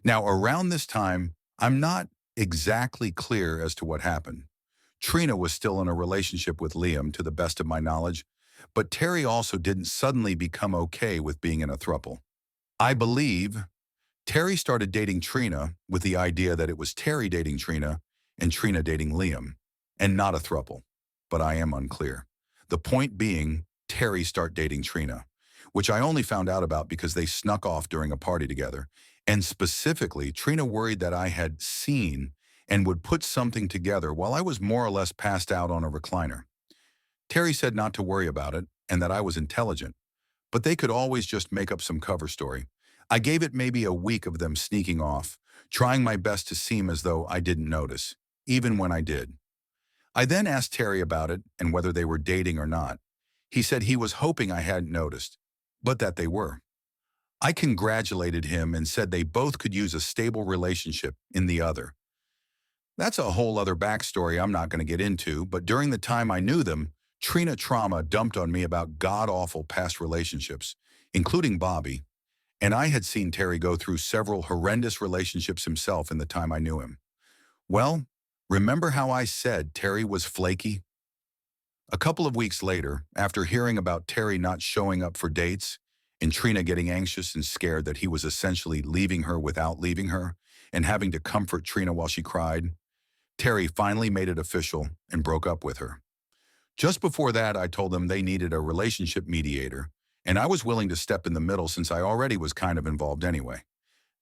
Now, around this time, I'm not exactly clear as to what happened. Trina was still in a relationship with Liam, to the best of my knowledge, but Terry also didn't suddenly become okay with being in a throuple. I believe Terry started dating Trina with the idea that it was Terry dating Trina and Trina dating Liam, and not a throuple. But I am unclear. The point being, Terry started dating Trina, which I only found out about because they snuck off during a party together. And specifically, Trina worried that I had seen and would put something together while I was more or less passed out on a recliner. Terry said not to worry about it and that I was intelligent, but they could always just make up some cover story. I gave it maybe a week of them sneaking off, trying my best to seem as though I didn't notice, even when I did. I then asked Terry about it and whether they were dating or not. He said he was hoping I hadn't noticed, but that they were. I congratulated him and said they both could use a stable relationship in the other. That's a whole other backstory I'm not going to get into, but during the time I knew them, Trina Trauma dumped on me about god-awful past relationships, including Bobby, and I had seen Terry go through several horrendous relationships himself in the time I knew him. Well, remember how I said Terry was flaky? A couple of weeks later, after hearing about Terry not showing up for dates and Trina getting anxious and scared that he was essentially leaving her without leaving her and having to comfort Trina while she cried, Terry finally made it official and broke up with her. Just before that, I told them they needed a relationship mediator, and I was willing to step in the middle since I already was kind of involved anyway.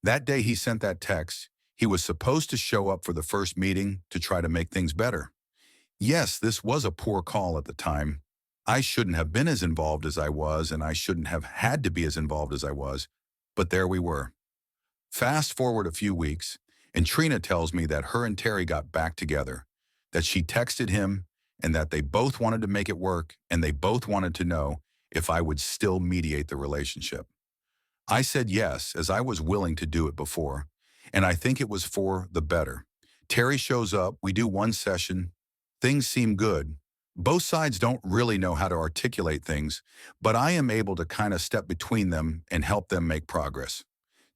That day he sent that text, he was supposed to show up for the first meeting to try to make things better. Yes, this was a poor call at the time. I shouldn't have been as involved as I was, and I shouldn't have had to be as involved as I was, but there we were. Fast forward a few weeks, and Trina tells me that her and Terry got back together, that she texted him, and that they both wanted to make it work, and they both wanted to know if I would still mediate the relationship. I said yes, as I was willing to do it before, and I think it was for the better. Terry shows up, we do one session, things seem good. Both sides don't really know how to articulate things, but I am able to kind of step between them and help them make progress.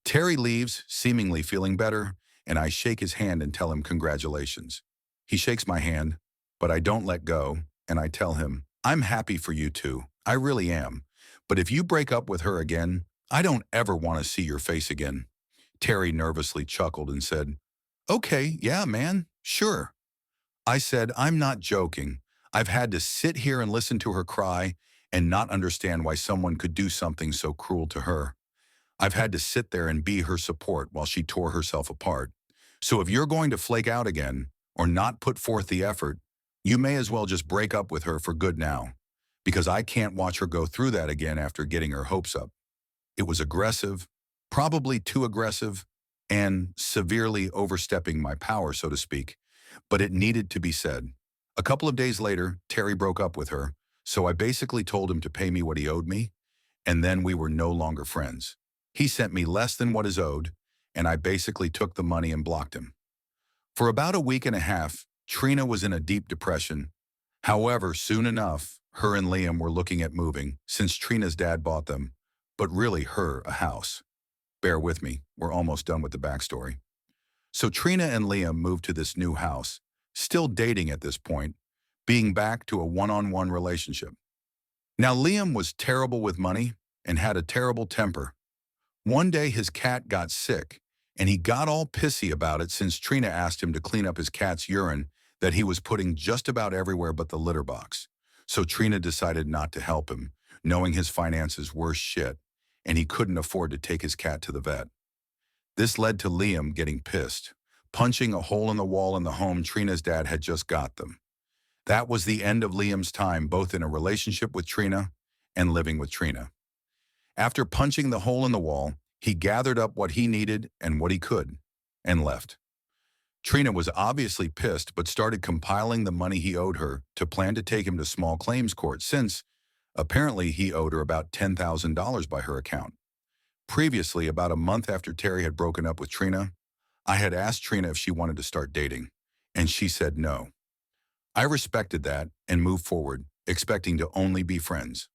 Terry leaves, seemingly feeling better, and I shake his hand and tell him congratulations. He shakes my hand, but I don't let go, and I tell him, I'm happy for you two, I really am. But if you break up with her again, I don't ever want to see your face again. Terry nervously chuckled and said, okay, yeah, man, sure. I said, I'm not joking. I've had to sit here and listen to her cry and not understand why someone could do something so cruel to her. I've had to sit there and be her support while she tore herself apart. So if you're going to flake out again or not put forth the effort, you may as well just break up with her for good now, because I can't watch her go through that again after getting her hopes up. It was aggressive, probably too aggressive, and severely overstepping my power, so to speak, but it needed to be said. A couple of days later, Terry broke up with her, so I basically told him to pay me what he owed me, and then we were no longer friends. He sent me less than what is owed, and I basically took the money and blocked him. For about a week and a half, Trina was in a deep depression. However, soon enough, her and Liam were looking at moving, since Trina's dad bought them, but really her, a house. Bear with me, we're almost done with the backstory. So Trina and Liam moved to this new house, still dating at this point, being back to a one-on-one relationship. Now Liam was terrible with money and had a terrible temper. One day his cat got sick, and he got all pissy about it since Trina asked him to clean up his cat's urine that he was putting just about everywhere but the litter box. So Trina decided not to help him, knowing his finances were shit, and he couldn't afford to take his cat to the vet. This led to Liam getting pissed, punching a hole in the wall in the home Trina's dad had just got them. That was the end of Liam's time both in a relationship with Trina and living with Trina. After punching the hole in the wall, he gathered up what he needed and what he could, and left. Trina was obviously pissed but started compiling the money he owed her to plan to take him to small claims court since, apparently, he owed her about $10,000 by her account. Previously, about a month after Terry had broken up with Trina, I had asked Trina if she wanted to start dating, and she said no. I respected that and moved forward, expecting to only be friends.